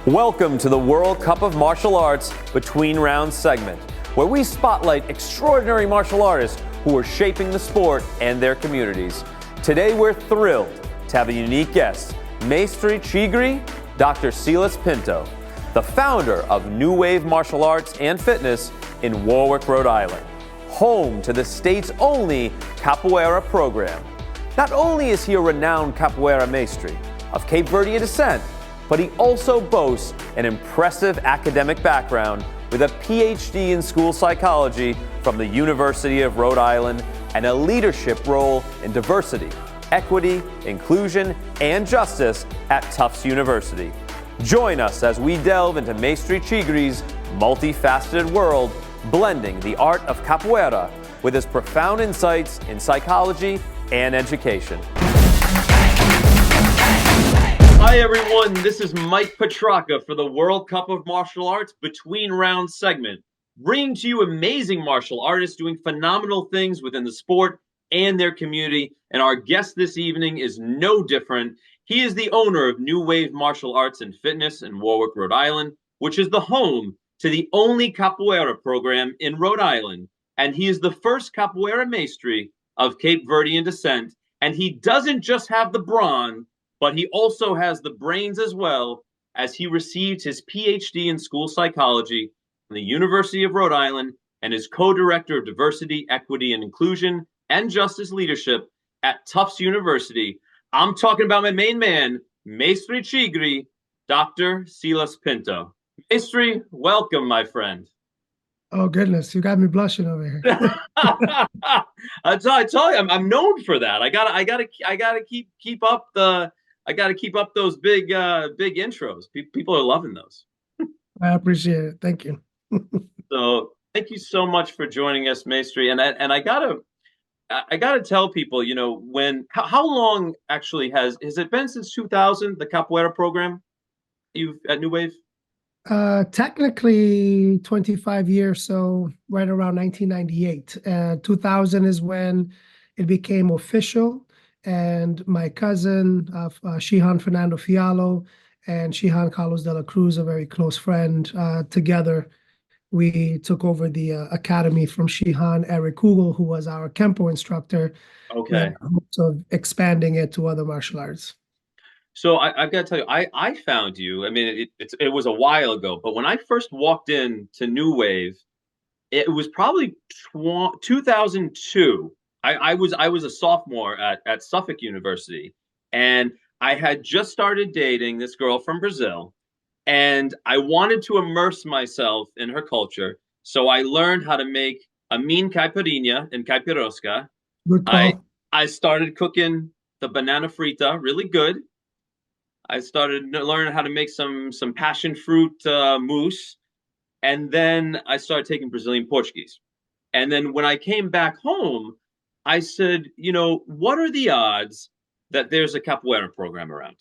Welcome to the World Cup of Martial Arts Between Rounds segment, where we spotlight extraordinary martial artists who are shaping the sport and their communities. Today we're thrilled to have a unique guest, Mestre Chigri, Dr. Silas Pinto, the founder of New Wave Martial Arts and Fitness in Warwick, Rhode Island, home to the state's only Capoeira program. Not only is he a renowned Capoeira Mestre of Cape Verdian descent, but he also boasts an impressive academic background with a PhD in school psychology from the University of Rhode Island and a leadership role in diversity, equity, inclusion, and justice at Tufts University. Join us as we delve into Mestre Chigri's multifaceted world, blending the art of capoeira with his profound insights in psychology and education. Hi everyone, this is Mike Petracca for the World Cup of Martial Arts Between Rounds segment, bringing to you amazing martial artists doing phenomenal things within the sport and their community. And our guest this evening is no different. He is the owner of New Wave Martial Arts and Fitness in Warwick, Rhode Island, which is the home to the only capoeira program in Rhode Island. And he is the first capoeira Mestre of Cape Verdian descent. And he doesn't just have the brawn, but he also has the brains as well, as he received his PhD in school psychology from the University of Rhode Island and is co-director of diversity, equity, and inclusion and justice leadership at Tufts University. I'm talking about my main man, Mestre Chigri, Dr. Silas Pinto. Mestre, welcome, my friend. Oh goodness, you got me blushing over here. I tell you, I'm known for that. I gotta keep up the. I got to keep up those big intros. People are loving those. I appreciate it. Thank you. So thank you so much for joining us, Mestre. And I gotta tell people, you know, how long actually has it been since 2000, the Capoeira program you've at New Wave? Technically 25 years, so right around 1998. 2000 is when it became official. And my cousin, Shihan Fernando Fialo, and Shihan Carlos de la Cruz, a very close friend, together, we took over the academy from Shihan Eric Kugel, who was our Kempo instructor. Okay. So expanding it to other martial arts. So I've got to tell you, I found you. I mean, it was a while ago, but when I first walked in to New Wave, it was probably 2002. I was a sophomore at Suffolk University, and I had just started dating this girl from Brazil, and I wanted to immerse myself in her culture. So I learned how to make a mean caipirinha and caipirosca. Good call. I started cooking the banana frita really good. I started learning how to make some passion fruit mousse, and then I started taking Brazilian Portuguese. And then when I came back home, I said, you know, what are the odds that there's a capoeira program around?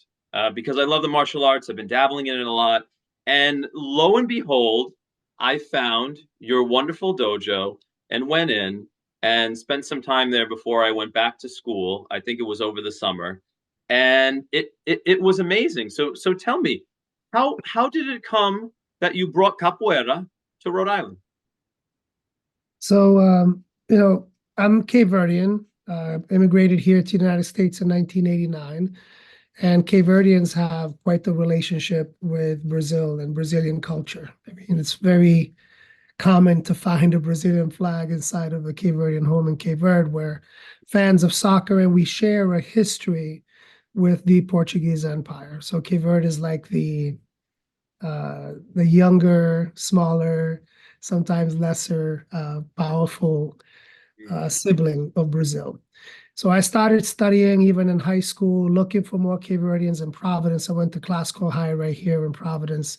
Because I love the martial arts. I've been dabbling in it a lot. And lo and behold, I found your wonderful dojo and went in and spent some time there before I went back to school. I think it was over the summer. And it was amazing. So tell me, how did it come that you brought capoeira to Rhode Island? So, you know, I'm Cape Verdian, immigrated here to the United States in 1989, and Cape Verdians have quite the relationship with Brazil and Brazilian culture. I mean, it's very common to find a Brazilian flag inside of a Cape Verdian home in Cape Verde. We're fans of soccer, and we share a history with the Portuguese Empire. So Cape Verde is like the younger, smaller, sometimes lesser powerful sibling of Brazil. So I started studying even in high school, looking for more Cape Verdians in Providence. I went to classical high right here in Providence,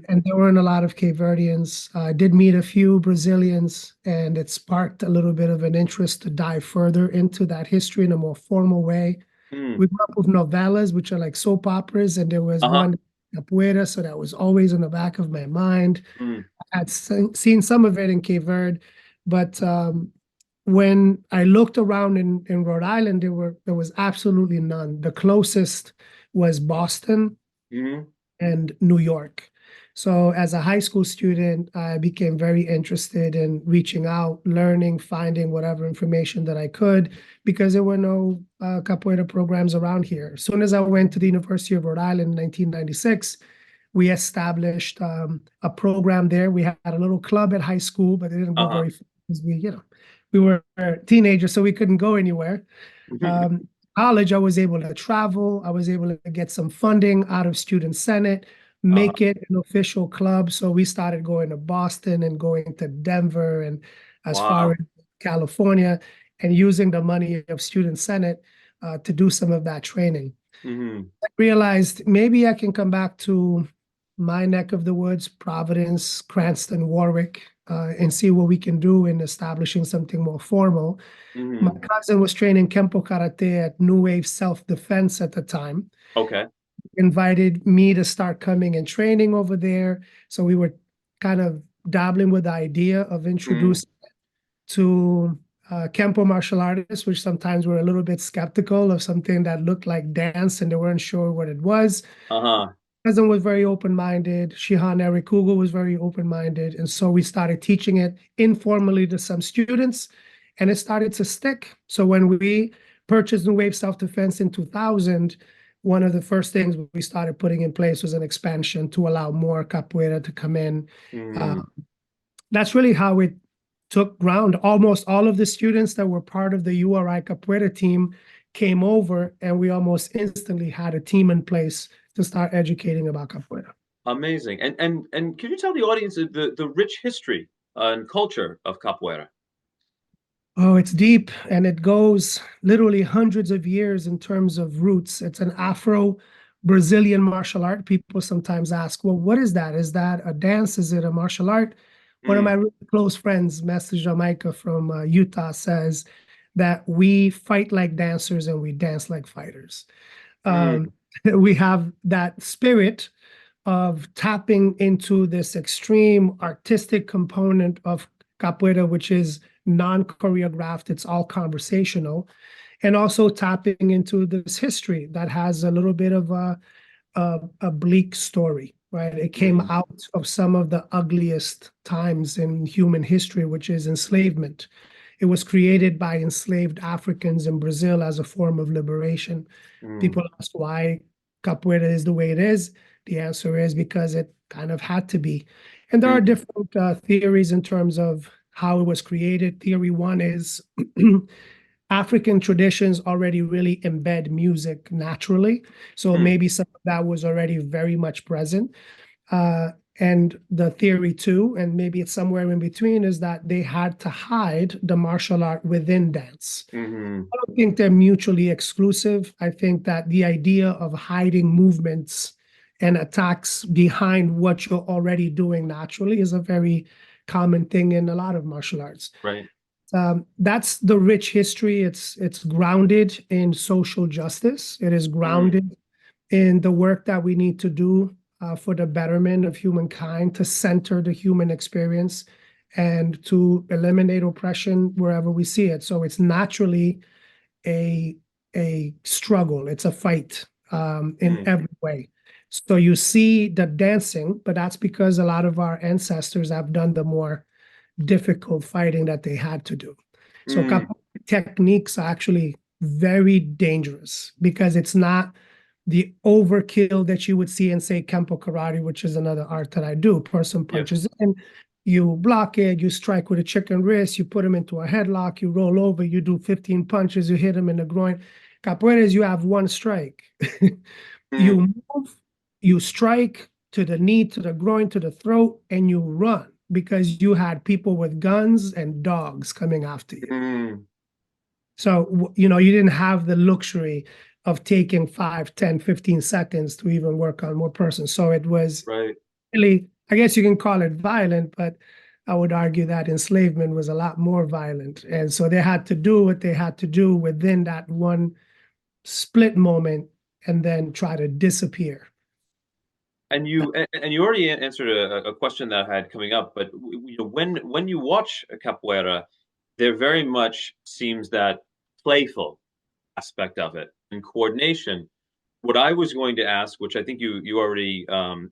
and there weren't a lot of Cape Verdians. I did meet a few Brazilians, and it sparked a little bit of an interest to dive further into that history in a more formal way. We grew up with novellas, which are like soap operas, and there was one capoeira, so that was always in the back of my mind. I had seen some of it in Cape Verde, but when I looked around in Rhode Island, there was absolutely none. The closest was Boston, and New York. So as a high school student, I became very interested in reaching out, learning, finding whatever information that I could, because there were no capoeira programs around here. As soon as I went to the University of Rhode Island in 1996, we established a program there. We had a little club at high school, but it didn't go Uh-huh. very far because we were teenagers, so we couldn't go anywhere. College, I was able to travel. I was able to get some funding out of Student Senate, Uh-huh. make it an official club. So we started going to Boston and going to Denver and as far Wow. as California, and using the money of Student Senate to do some of that training. Hmm. I realized maybe I can come back to my neck of the woods, Providence, Cranston, Warwick, and see what we can do in establishing something more formal. My Hmm. cousin was training Kempo Karate at New Wave Self-Defense at the time, Okay. invited me to start coming and training over there. So we were kind of dabbling with the idea of Mm. introducing to Kempo martial artists, which sometimes were a little bit skeptical of something that looked like dance and they weren't sure what it was. Uh-huh. Cousin was very open-minded. Shihan Erikugu was very open-minded. And so we started teaching it informally to some students, and it started to stick. So when we purchased New Wave Self-Defense in 2000, one of the first things we started putting in place was an expansion to allow more capoeira to come in. Uh, Mm. that's really how it took ground. Almost all of the students that were part of the URI Capoeira team came over, and we almost instantly had a team in place to start educating about capoeira. Amazing. And could you tell the audience the rich history and culture of capoeira? Oh, it's deep and it goes literally hundreds of years in terms of roots. It's an Afro-Brazilian martial art. People sometimes ask, well, what is that? Is that a dance? Is it a martial art? One of Mm. my really close friends, Mestre Jamaica from Utah, says that we fight like dancers and we dance like fighters. Mm. Um, we have that spirit of tapping into this extreme artistic component of capoeira, which is non-choreographed, it's all conversational, and also tapping into this history that has a little bit of a bleak story, right? It came Mm. out of some of the ugliest times in human history, which is enslavement. It was created by enslaved Africans in Brazil as a form of liberation. Mm. People ask why capoeira is the way it is. The answer is because it kind of had to be. And there are Mm. different theories in terms of how it was created. Theory one is African traditions already really embed music naturally. So Mm. maybe some of that was already very much present. Uh, and the theory two, and maybe it's somewhere in between, is that they had to hide the martial art within dance. Mhm. I don't think they're mutually exclusive. I think that the idea of hiding movements and attacks behind what you're already doing naturally is a very common thing in a lot of martial arts. Right. That's the rich history. It's grounded in social justice. It is Mm. grounded in the work that we need to do for the betterment of humankind, to center the human experience and to eliminate oppression wherever we see it. So it's naturally a a struggle. It's a fight in Mm. every way. So you see the dancing, but that's because a lot of our ancestors have done the more difficult fighting that they had to do. So Mm. capoeira techniques are actually very dangerous because it's not the overkill that you would see in, say, Kempo Karate, which is another art that I do. Person Yeah. punches in, you block it, you strike with a chicken wrist, you put him into a headlock, you roll over, you do 15 punches, you hit him in the groin. Capoeira is you have one strike. Mm. You move, you strike to the knee, to the groin, to the throat, and you run because you had people with guns and dogs coming after you. Mm. So, you didn't have the luxury of taking 5, 10, 15 seconds to even work on one person. So it was Right. really, I guess you can call it violent, but I would argue that enslavement was a lot more violent. And so they had to do what they had to do within that one split moment and then try to disappear. And you already answered a question that I had coming up, but when you watch a capoeira, there very much seems that playful aspect of it and coordination. what I was going to ask, which I think you already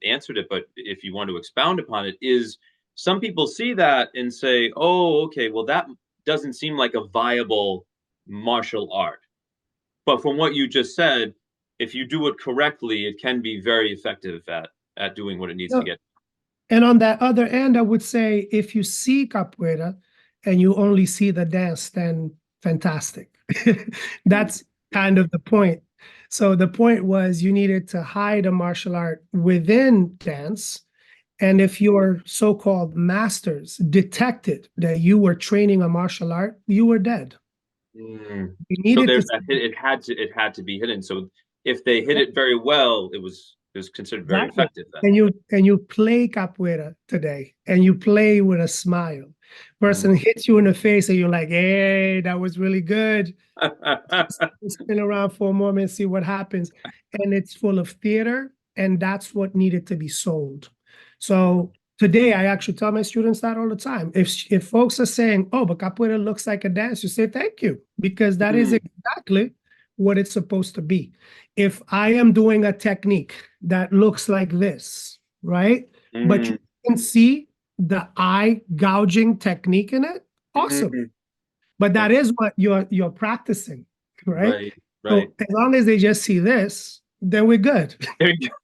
answered it, but if you want to expound upon it, is some people see that and say, "Oh, okay, well that doesn't seem like a viable martial art." But from what you just said, if you do it correctly, it can be very effective at doing what it needs to Yeah. get. And on that other end, I would say if you see capoeira and you only see the dance, then fantastic. That's kind of the point. So the point was you needed to hide a martial art within dance. And if your so-called masters detected that you were training a martial art, you were dead. Mm. You So needed to there's that it had to be hidden. So if they hit it very well, it was considered very exactly. effective then. And you play capoeira today, and you play with a smile. Mm. Person hits you in the face, and you're like, "Hey, that was really good." Spin around for a moment, see what happens, and it's full of theater, and that's what needed to be sold. So today, I actually tell my students that all the time. If folks are saying, "Oh, but capoeira looks like a dance," you say, "Thank you," because that is Mm. exactly what it's supposed to be. If I am doing a technique that looks like this, right? But you Mm. can see the eye gouging technique in it, awesome. Mm. But Yeah. that is what you're practicing, right? Right, right. So as long as they just see this, then we're good. There you go.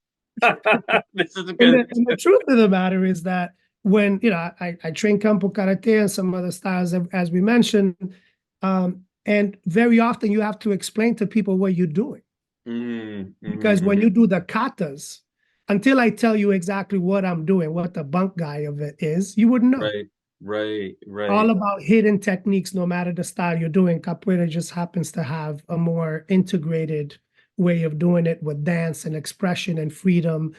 This is a And good. the truth of the matter is that when I train Kampo Karate and some other styles as we mentioned, and very often you have to explain to people what you're doing. Because when you do the katas, until I tell you exactly what I'm doing, what the bunk guy of it is, you wouldn't know. Right, right, All right. about hidden techniques, no matter the style you're doing. Capoeira just happens to have a more integrated way of doing it with dance and expression and freedom.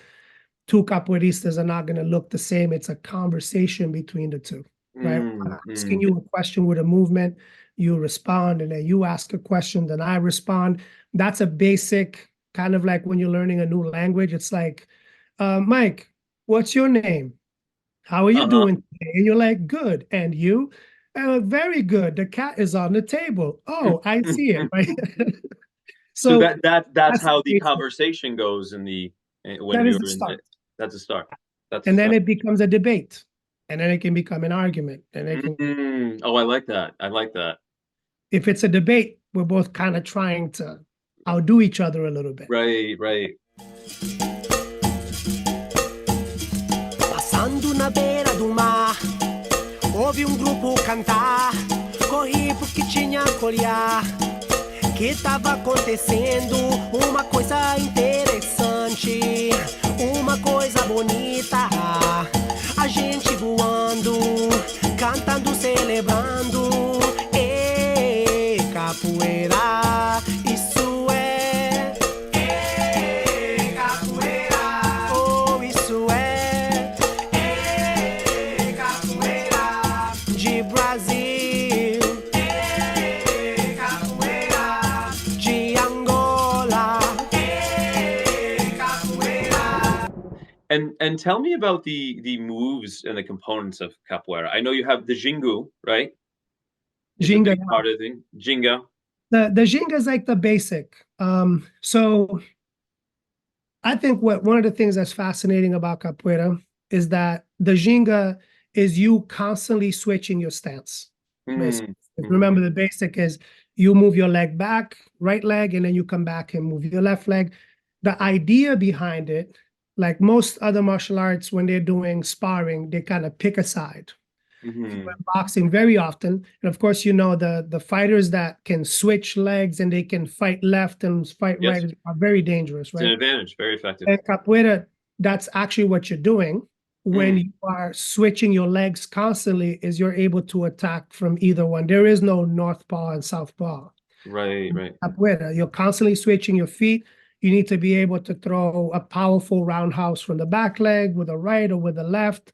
Two capoeiristas are not going to look the same. It's a conversation between the two, right? I'm asking you a question with a movement, you respond, and then you ask a question, then I respond. That's a basic kind of like when you're learning a new language. It's like, Mike, what's your name? How are you Uh-huh. doing today? And you're like, good. And you? Very good. The cat is on the table. Oh, I see it, right? So So that's that's the how the basic. conversation goes when That is you're the in start. that's a start. That's a And then start. it becomes a debate. And then it can become an argument. And it can, Oh, I like that. I like that. if it's a debate, we're both kind of trying to outdo each other a little bit. Right, right. Passando na beira do mar, ouvi grupo cantar. Corri porque tinha que olhar. Que tava acontecendo uma coisa interessante, uma coisa bonita. A gente voando, cantando, celebrando. E capoeira, isso é. E capoeira, oh, isso é. E capoeira de Brasil. E capoeira de Angola. E capoeira. And tell me about the moves and the components of capoeira. I know you have the jingu, right? Is a Ginga. big part of the thing. Jinga. The Ginga is like the basic. So I think one of the things that's fascinating about capoeira is that the Ginga is you constantly switching your stance. Basically. Remember, the basic is you move your leg back, right leg, and then you come back and move your left leg. The idea behind it, like most other martial arts, when they're doing sparring, they kind of pick a side. Boxing very often, and of course, the fighters that can switch legs and they can fight left and fight Yes. right are very dangerous, It's an right? advantage. Very effective. And capoeira, that's actually what you're doing when you are switching your legs constantly, is you're able to attack from either one. There is no north paw and south paw. Right, right. Capoeira, you're constantly switching your feet. You need to be able to throw a powerful roundhouse from the back leg with the right or with the left.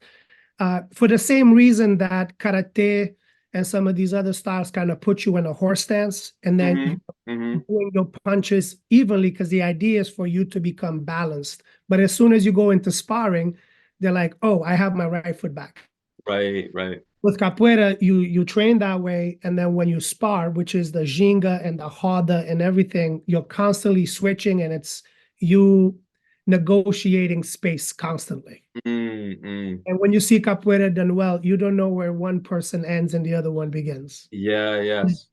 For the same reason that karate and some of these other styles kind of put you in a horse stance, and then you're doing your punches evenly, because the idea is for you to become balanced. But as soon as you go into sparring, they're like, oh, I have my right foot back. Right, right. With capoeira, you train that way, and then when you spar, which is the ginga and the roda and everything, you're constantly switching, and you negotiating space constantly. And when you see capoeira done well, you don't know where one person ends and the other one begins. Yeah, yes.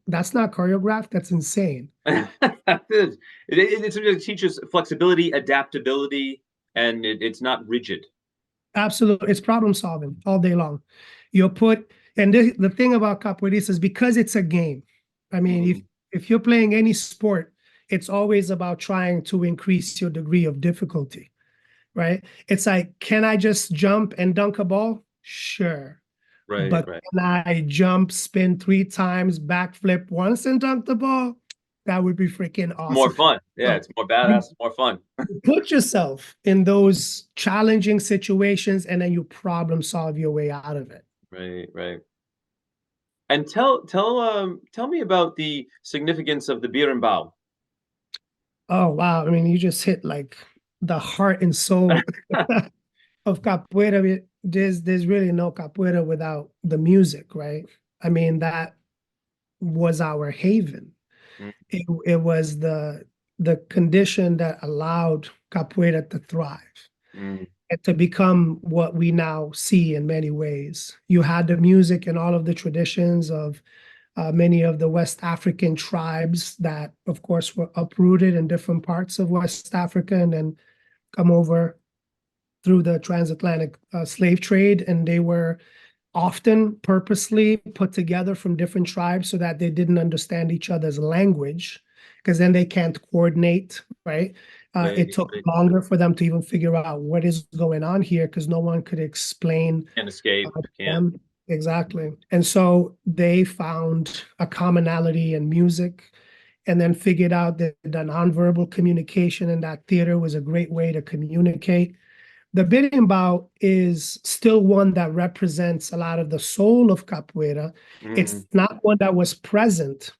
That's not choreographed. That's insane. It teaches flexibility, adaptability, and it's not rigid. Absolutely. It's problem solving all day long. The thing about capoeira is because it's a game. I mean, if you're playing any sport, it's always about trying to increase your degree of difficulty, right? It's like, can I just jump and dunk a ball? Sure. Right, But right. can I jump, spin 3 times, backflip once and dunk the ball? That would be freaking awesome. More fun. Yeah, So it's more badass, more fun. put yourself in those challenging situations and then you problem solve your way out of it. Right, right. And tell me about the significance of the birimbau. Oh wow. I mean, you just hit like the heart and soul of capoeira. There's really no capoeira without the music, right? I mean, that was our haven. It was the condition that allowed capoeira to thrive and to become what we now see in many ways. You had the music and all of the traditions of many of the West African tribes that, of course, were uprooted in different parts of West Africa and then come over through the transatlantic slave trade. And they were often purposely put together from different tribes so that they didn't understand each other's language, because then they can't coordinate, right? It took longer for them to even figure out what is going on here because no one could explain. Can't escape. Them. Exactly. And so they found a commonality in music and then figured out that the nonverbal communication in that theater was a great way to communicate. The berimbau is still one that represents a lot of the soul of capoeira. It's not one that was present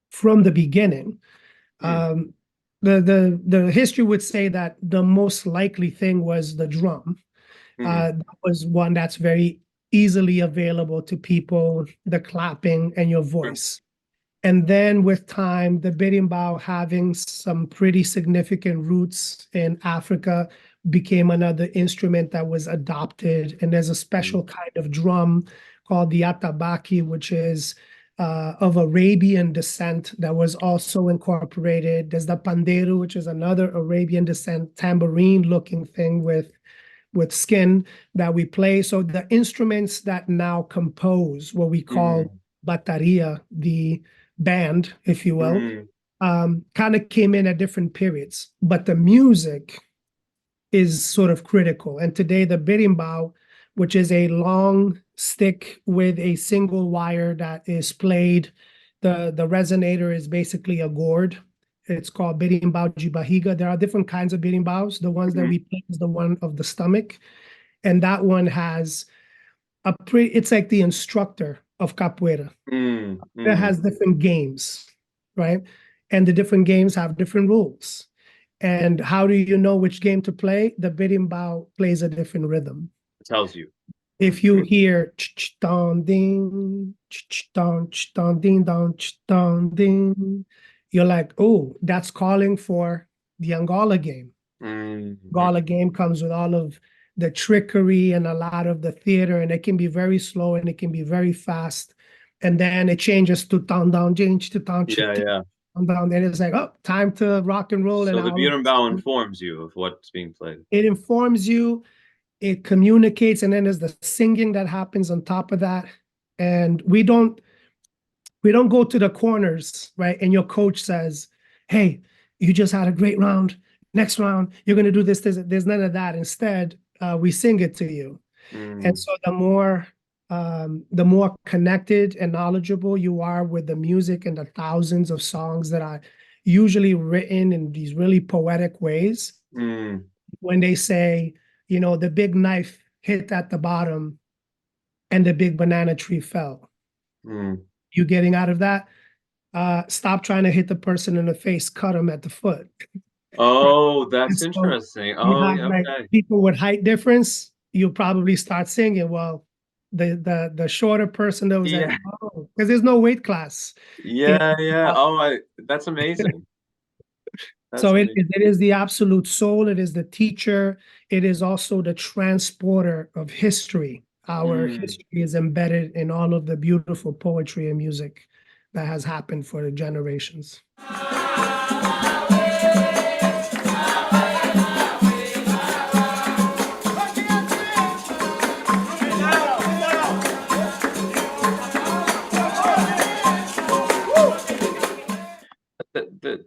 from the beginning. The history would say that the most likely thing was the drum. That was one that's very easily available to people, the clapping and your voice. And then with time, the berimbau, having some pretty significant roots in Africa, became another instrument that was adopted. And there's a special kind of drum called the atabaki, which is of Arabian descent that was also incorporated. There's the pandeiro, which is another Arabian descent tambourine-looking thing with skin that we play. So the instruments that now compose what we call bateria, the band, if you will, kind of came in at different periods. But the music is sort of critical. And today the berimbau, which is a long stick with a single wire that is played, the resonator is basically a gourd. It's called berimbau de barriga. There are different kinds of berimbaus. The ones that we play is the one of the stomach. And that one has it's like the instructor of capoeira. It has different games, right? And the different games have different rules. And how do you know which game to play? The berimbau plays a different rhythm. It tells you. If you hear ch-ch-don ding, ch-ch-don, ch-don ding don, ch-don ding, you're like, oh, that's calling for the Angola game. Angola game comes with all of the trickery and a lot of the theater, and it can be very slow and it can be very fast. And then it changes to down, down, change to down, down. Then it's like, oh, time to rock and roll. So the berimbau informs you of what's being played. It informs you, it communicates, and then there's the singing that happens on top of that. And we don't go to the corners, right? And your coach says, hey, you just had a great round. Next round, you're going to do this. There's none of that. Instead, we sing it to you. And so the more connected and knowledgeable you are with the music and the thousands of songs that are usually written in these really poetic ways, when they say, you know, the big knife hit at the bottom and the big banana tree fell. You getting out of that? Stop trying to hit the person in the face, cut them at the foot. Oh, that's interesting. Oh, yeah, okay. Like, people with height difference, you'll probably start singing. Well, the shorter person that was like, oh, because there's no weight class. Yeah. Oh, that's amazing. So it is the absolute soul. It is the teacher. It is also the transporter of history. Our history is embedded in all of the beautiful poetry and music that has happened for the generations.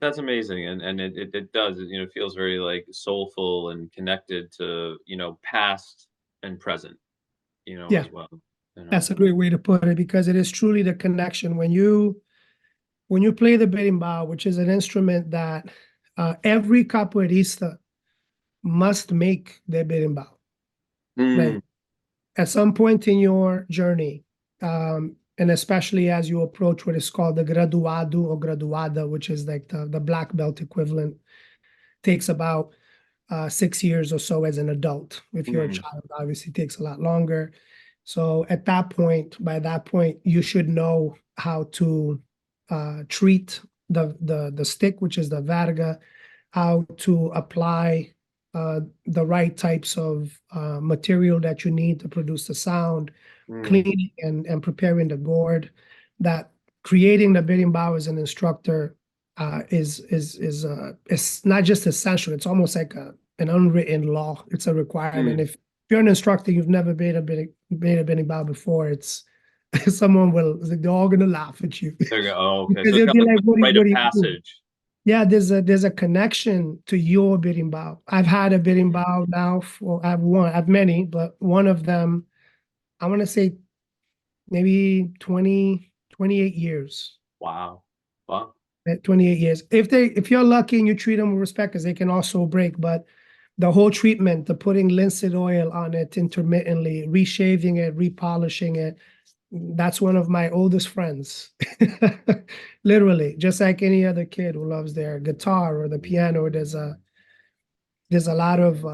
That's amazing, and it does, you know, it feels very like soulful and connected to, you know, past and present, you know, Yeah, as well. You know? that's a great way to put it, because it is truly the connection when you play the berimbau, which is an instrument that every capoeirista must make their berimbau. Like at some point in your journey, and especially as you approach what is called the graduado or graduada, which is like the black belt equivalent, takes about 6 years or so as an adult. If you're a child, obviously takes a lot longer. So at that point, by that point, you should know how to treat the stick, which is the verga, how to apply the right types of material that you need to produce the sound, cleaning and preparing the gourd. That creating the berimbau as an instructor is not just essential. It's almost like an unwritten law. It's a requirement. If you're an instructor, you've never made a berimbau before, it's someone they're all gonna laugh at you. There you go. Oh, okay. Because So it's they'll got be like like, the rite of what are you doing? passage. Yeah, there's a connection to your berimbau. I've had a berimbau now I've many, but one of them, I want to say maybe 28 years. Wow. Wow. 28 years. If you're lucky and you treat them with respect, because they can also break, but the whole treatment, the putting linseed oil on it intermittently, reshaving it, repolishing it, that's one of my oldest friends. Literally, just like any other kid who loves their guitar or the piano. There's a lot of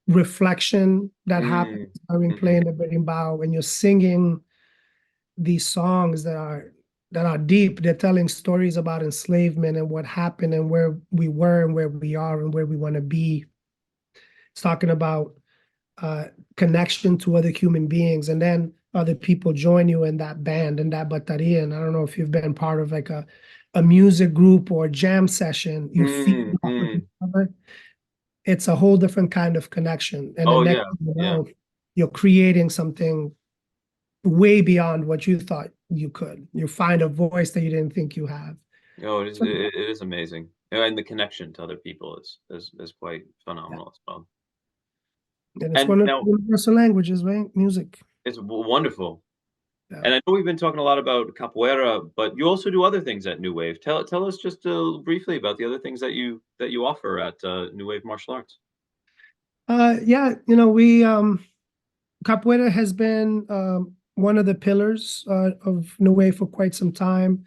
reflection that happens during playing the berimbau when you're singing these songs that are deep. They're telling stories about enslavement and what happened and where we were and where we are and where we want to be. It's talking about connection to other human beings, and then other people join you in that band and that bateria. And I don't know if you've been part of like a music group or a jam session. You feel each other. It's a whole different kind of connection. And the next thing you know, you're creating something way beyond what you thought you could. You find a voice that you didn't think you have. Oh, it is amazing. And the connection to other people is quite phenomenal as well. And it's And one of now the universal languages, right? Music. it's wonderful. Yeah. And I know we've been talking a lot about capoeira, but you also do other things at New Wave. Tell us just briefly about the other things that you offer at New Wave Martial Arts. Yeah, we capoeira has been one of the pillars of New Wave for quite some time.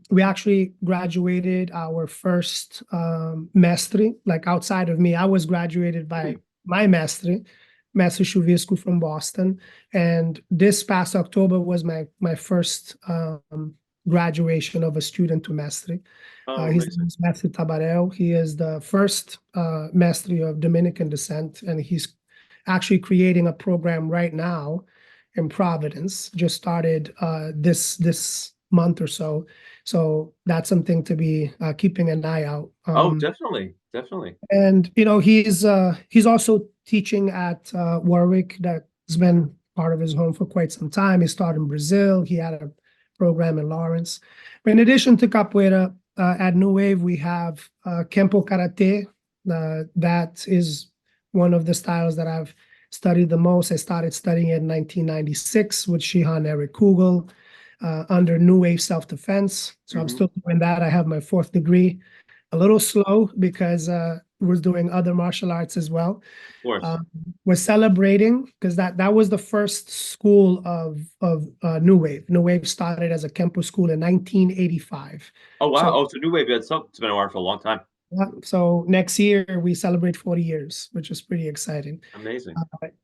We actually graduated our first Mestre, like outside of me. I was graduated by my Mestre Chuvisco from Boston. And this past October was my first graduation of a student to Mestre. His name is Mestre Tabarel. He is the first Mestre of Dominican descent, and he's actually creating a program right now in Providence. Just started this month or so. So that's something to be keeping an eye out. Definitely. And he's also teaching at Warwick. That's been part of his home for quite some time. He started in Brazil. He had a program in Lawrence. But in addition to capoeira, at New Wave, we have Kempo Karate. That is one of the styles that I've studied the most. I started studying it in 1996 with Shihan Eric Kugel under New Wave Self-Defense. So I'm still doing that. I have my 4th degree. A little slow because we're doing other martial arts as well. Of course. We're celebrating because that was the first school of New Wave. New Wave started as a Kempo school in 1985. Oh, wow. So New Wave, it's been around for a long time. So next year we celebrate 40 years, which is pretty exciting. Amazing.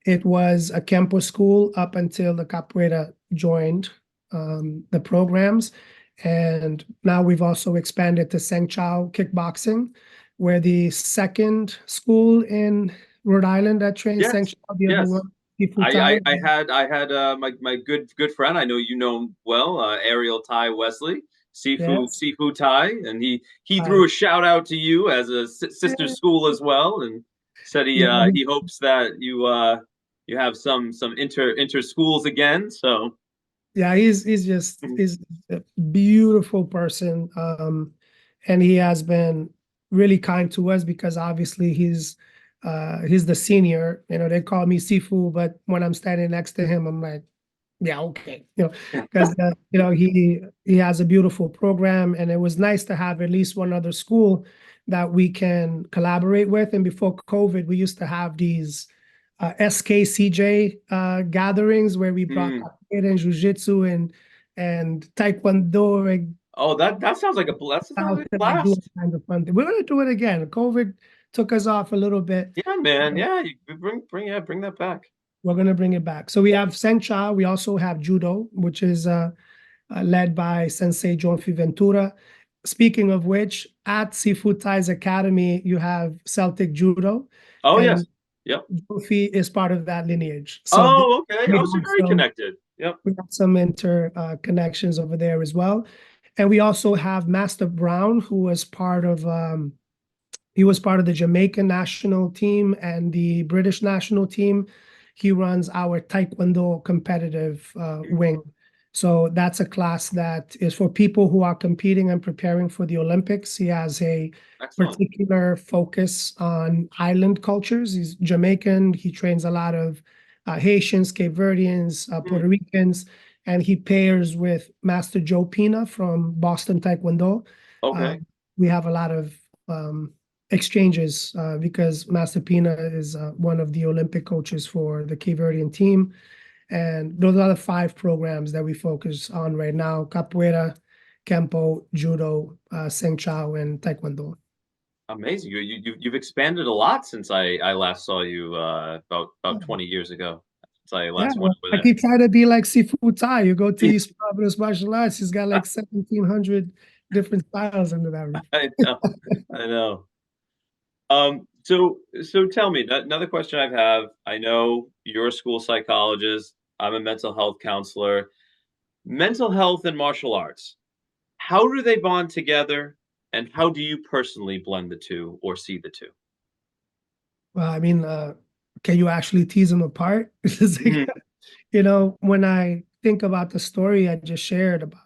It was a Kempo school up until the capoeira joined the programs. And now we've also expanded to Seng Chow kickboxing. We're the second school in Rhode Island that trains Seng Yes, Chow. The other yes. one, Sifu Thai. I had my good friend. I know you know him well, Ariel Ty Wesley, Yes. Sifu Ty, and he Uh, threw a shout out to you as a sister school as well, and said yeah, he hopes that you have some inter schools again. So yeah, he's a beautiful person. And he has been really kind to us because obviously he's the senior. You know, they call me Sifu, but when I'm standing next to him, I'm like, yeah, okay. You know, because you know, he has a beautiful program, and it was nice to have at least one other school that we can collaborate with. And before COVID, we used to have these SKCJ gatherings where we brought mm. capoeira and jiu-jitsu and taekwondo and Oh, that sounds like that sounds like a like do all blast. kinds of fun things. We're gonna do it again. COVID took us off a little bit. Yeah, man. Yeah, you bring that back. We're gonna bring it back. So we have Sencha. We also have judo, which is led by Sensei John Ventura. Speaking of which, at Seafood Thai's Academy, you have Celtic Judo, Oh yes. and Yep. Jofi is part of that lineage. So Oh, okay. we Oh, so have very connected. Yep. some inter connections over there as well. And we also have Master Brown, who was part of he was part of the Jamaican national team and the British national team. He runs our Taekwondo competitive wing. So that's a class that is for people who are competing and preparing for the Olympics. He has a Excellent. particular focus on island cultures. He's Jamaican. He trains a lot of Haitians, Cape Verdians, Puerto Ricans, and he pairs with Master Joe Pina from Boston Taekwondo. Okay. We have a lot of exchanges because Master Pina is one of the Olympic coaches for the Cape Verdean team. And those are the 5 programs that we focus on right now: Capoeira, Kempo, Judo, Seng Chow, and Taekwondo. Amazing. You've expanded a lot since I last saw you about 20 years ago. Since I Yeah, last well, went over I there. keep trying to be like Sifu Thai. You go to East Providence Martial Arts, he's got like 1,700 different styles under that roof. I know. I know. So tell me, another question I have. I know you're a school psychologist. I'm a mental health counselor. Mental health and martial arts. How do they bond together, and how do you personally blend the two or see the two? Well, I mean, can you actually tease them apart? It's like, Mhm. you know, when I think about the story I just shared about,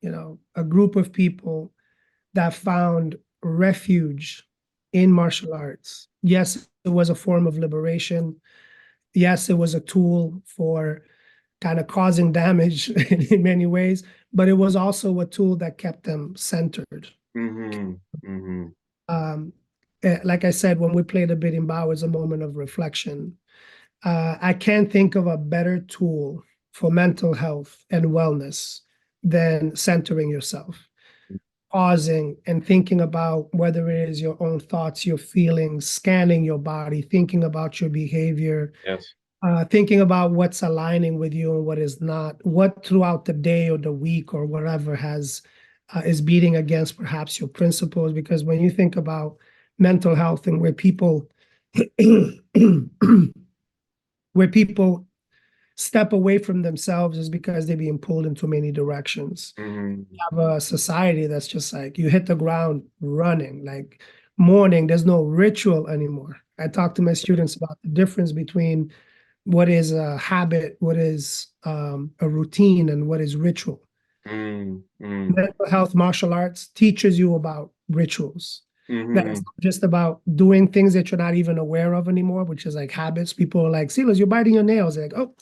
you know, a group of people that found refuge in martial arts. Yes, it was a form of liberation. Yes, it was a tool for kind of causing damage in many ways, but it was also a tool that kept them centered. Mm-hmm. Mm-hmm. Um, like I said, when we played a bit in Bao, it's a moment of reflection. I can't think of a better tool for mental health and wellness than centering yourself, pausing and thinking about whether it is your own thoughts, your feelings, scanning your body, thinking about your behavior, Yes. thinking about what's aligning with you and what is not, what throughout the day or the week or whatever has is beating against perhaps your principles. Because when you think about mental health and where people where people step away from themselves is because they're being pulled into many directions. Mm-hmm. You have a society that's just like you hit the ground running, like morning, there's no ritual anymore. I talk to my students about the difference between what is a habit, what is a routine, and what is ritual. Mm-hmm. Mental health martial arts teaches you about rituals. Mm-hmm. That's not just about doing things that you're not even aware of anymore, which is like habits. People are like, Silas, you're biting your nails. They're like, oh,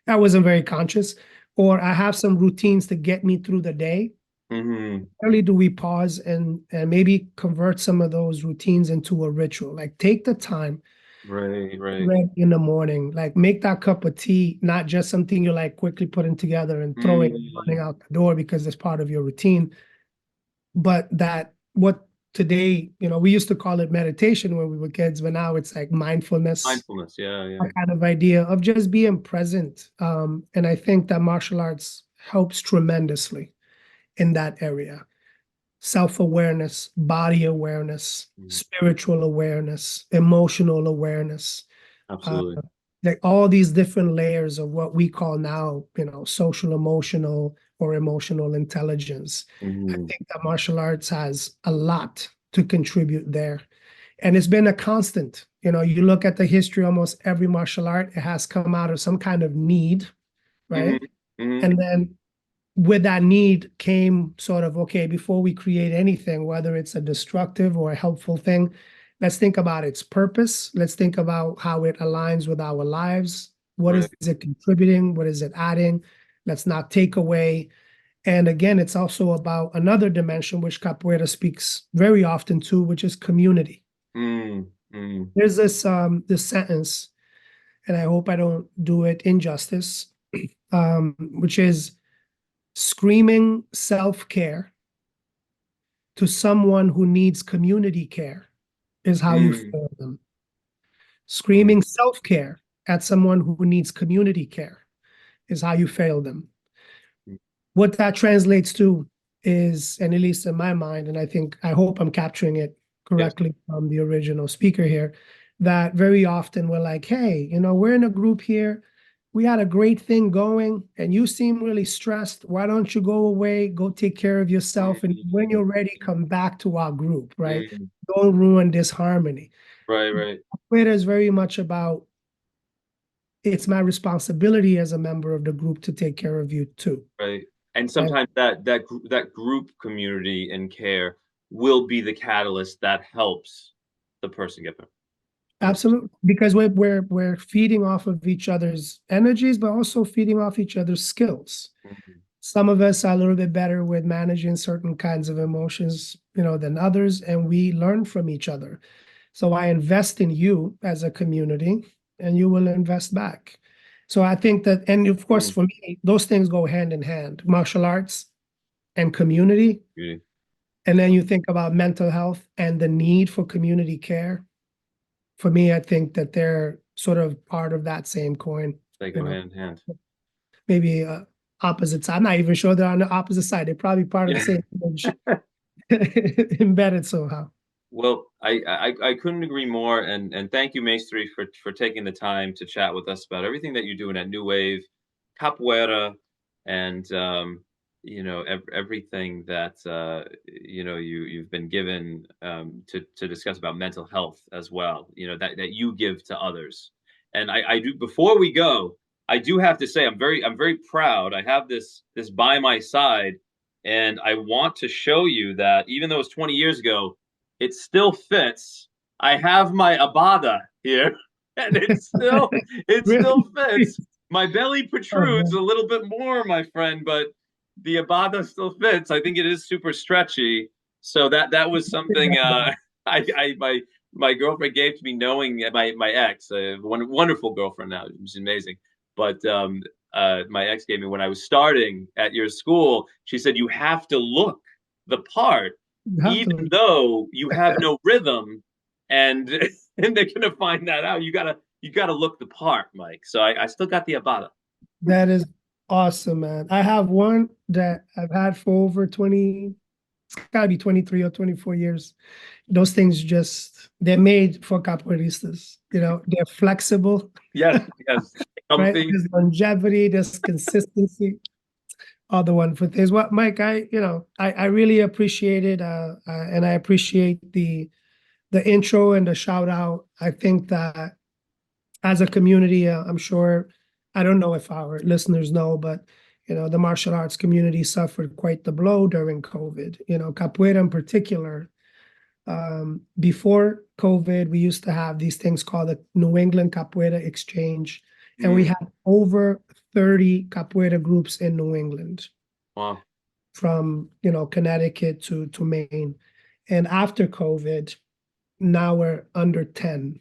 I wasn't very conscious. Or I have some routines to get me through the day. Mm-hmm. Rarely do we pause and maybe convert some of those routines into a ritual. Like take the time Right, right. ready in the morning, like make that cup of tea, not just something you're like quickly putting together and throwing and running out the door because it's part of your routine. But that what today, you know, we used to call it meditation when we were kids, but now it's like mindfulness. Mindfulness, yeah, yeah. A kind of idea of just being present. And I think that martial arts helps tremendously in that area. Self-awareness, body awareness, spiritual awareness, emotional awareness. Absolutely. Like all these different layers of what we call now, social, emotional, or emotional intelligence. I think that martial arts has a lot to contribute there. And it's been a constant. You look at the history, almost every martial art, it has come out of some kind of need, right? And then with that need came sort of, okay, before we create anything, whether it's a destructive or a helpful thing, let's think about its purpose. Let's think about how it aligns with our lives. What is it contributing? What is it adding? Let's not take away. And again, it's also about another dimension, which Capoeira speaks very often to, which is community. There's this sentence, and I hope I don't do it injustice, which is screaming self-care to someone who needs community care is how you fail them. Screaming self-care at someone who needs community care is how you fail them. What that translates to is, and at least in my mind, and I hope I'm capturing it correctly from the original speaker here, that very often we're like, hey, we're in a group here. We had a great thing going and you seem really stressed. Why don't you go away, go take care of yourself? And when you're ready, come back to our group, right? Don't ruin this harmony. Right. It is very much about, it's my responsibility as a member of the group to take care of you too. Right. And sometimes that group community and care will be the catalyst that helps the person get better. Absolutely, because we're feeding off of each other's energies, but also feeding off each other's skills. Some of us are a little bit better with managing certain kinds of emotions, than others, and we learn from each other. So I invest in you as a community, and you will invest back. So I think that, and of course, for me, those things go hand in hand: martial arts and community. And then you think about mental health and the need for community care. For me, I think that they're sort of part of that same coin. They go hand in hand. Maybe opposites. I'm not even sure they're on the opposite side. They're probably part of the same image, embedded somehow. Well, I couldn't agree more, and thank you, Mestre, for taking the time to chat with us about everything that you're doing at New Wave, Capoeira, and everything that you've been given to discuss about mental health as well. That you give to others. And I do, before we go, I do have to say I'm very proud. I have this by my side, and I want to show you that even though it's 20 years ago, it still fits. I have my abada here, and it still fits. My belly protrudes a little bit more, my friend, but the abada still fits. I think it is super stretchy. So that was something my girlfriend gave to me, knowing my ex, wonderful girlfriend now, she's amazing. But my ex gave me when I was starting at your school. She said, you have to look the part, even though you have no rhythm, and they're gonna find that out. You gotta look the part, Mike. So I still got the abada. That is awesome, man. I have one that I've had for over 20, it's gotta be 23 or 24 years. Those things they're made for capoeiristas. They're flexible. Yes. Right? There's longevity, there's consistency. Other one for things. Well, Mike, I really appreciate it, and I appreciate the intro and the shout out. I think that as a community, I'm sure, I don't know if our listeners know, but the martial arts community suffered quite the blow during COVID. Capoeira in particular. Before COVID, we used to have these things called the New England Capoeira Exchange, and we had over 30 capoeira groups in New England. Wow. From Connecticut to Maine. And after COVID, now we're under 10.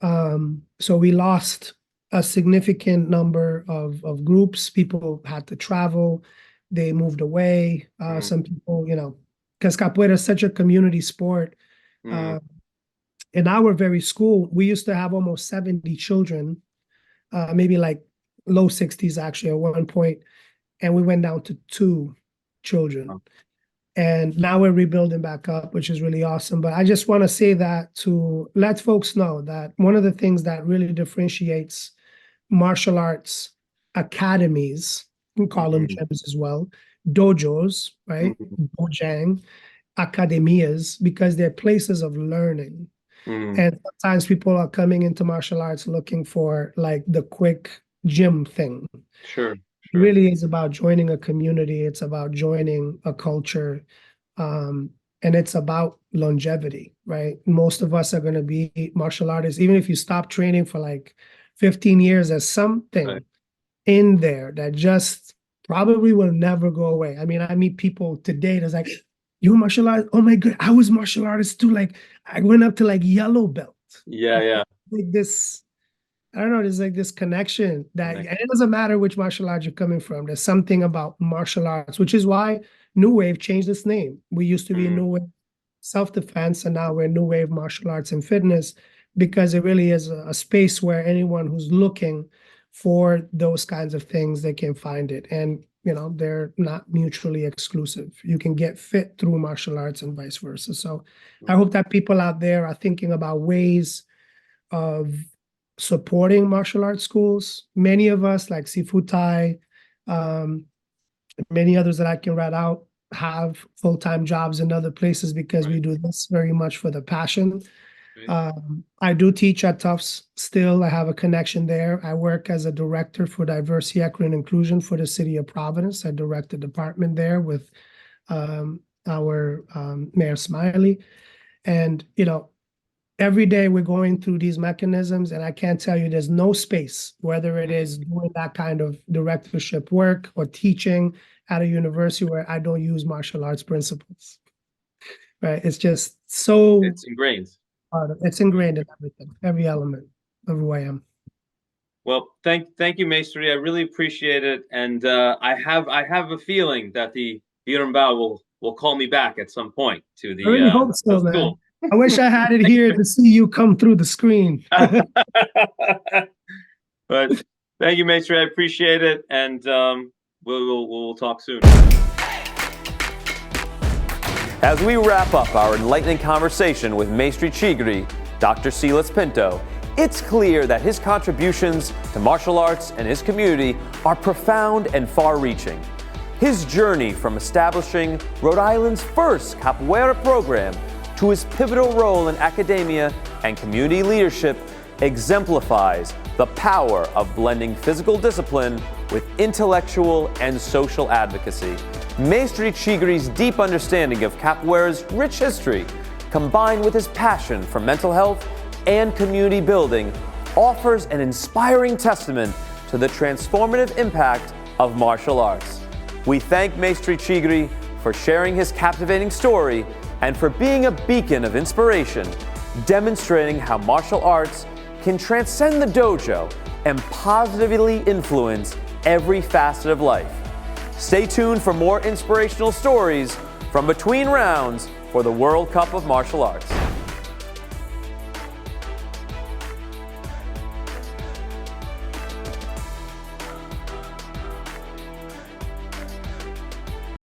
So we lost a significant number of groups. People had to travel, they moved away. Some people, because capoeira is such a community sport. In our very school, we used to have almost 70 children, maybe like low 60s actually at one point, and we went down to 2 children. Oh. And now we're rebuilding back up, which is really awesome. But I just want to say that to let folks know that one of the things that really differentiates martial arts academies, we call them gyms as well, dojos, right? Bojang, academias, because they're places of learning. And sometimes people are coming into martial arts looking for like the quick gym thing. Sure. It really is about joining a community. It's about joining a culture. And it's about longevity, right? Most of us are going to be martial artists. Even if you stop training for like 15 years, there's something in there that just probably will never go away. I mean, I meet people today that's like, you martial artist? Oh my God, I was martial artist too. Like I went up to like yellow belt. Yeah. Like this, I don't know, there's like this connection that, and it doesn't matter which martial arts you're coming from. There's something about martial arts, which is why New Wave changed its name. We used to be New Wave Self-Defense, and now we're New Wave Martial Arts and Fitness, because it really is a space where anyone who's looking for those kinds of things, they can find it. And, you know, they're not mutually exclusive. You can get fit through martial arts and vice versa. So I hope that people out there are thinking about ways of supporting martial arts schools. Many of us, like Sifutai, many others that I can write out, have full-time jobs in other places because we do this very much for the passion. I do teach at Tufts still. I have a connection there. I work as a director for diversity, equity, and inclusion for the city of Providence. I direct the department there with our Mayor Smiley. And, you know, every day we're going through these mechanisms, and I can't tell you there's no space, whether it is doing that kind of directorship work or teaching at a university, where I don't use martial arts principles, right? It's just so... It's ingrained. It's ingrained in everything, every element of who I am. Well, thank you, Mestre. I really appreciate it, and I have a feeling that the Yurambao will call me back at some point to the. I really hope so, man. Cool. I wish I had it here to see you come through the screen. But thank you, Mestre. I appreciate it, and we'll talk soon. As we wrap up our enlightening conversation with Mestre Chigri, Dr. Silas Pinto, it's clear that his contributions to martial arts and his community are profound and far-reaching. His journey from establishing Rhode Island's first capoeira program to his pivotal role in academia and community leadership exemplifies the power of blending physical discipline with intellectual and social advocacy. Mestre Chigri's deep understanding of capoeira's rich history, combined with his passion for mental health and community building, offers an inspiring testament to the transformative impact of martial arts. We thank Mestre Chigri for sharing his captivating story and for being a beacon of inspiration, demonstrating how martial arts can transcend the dojo and positively influence every facet of life. Stay tuned for more inspirational stories from between rounds for the World Cup of Martial Arts.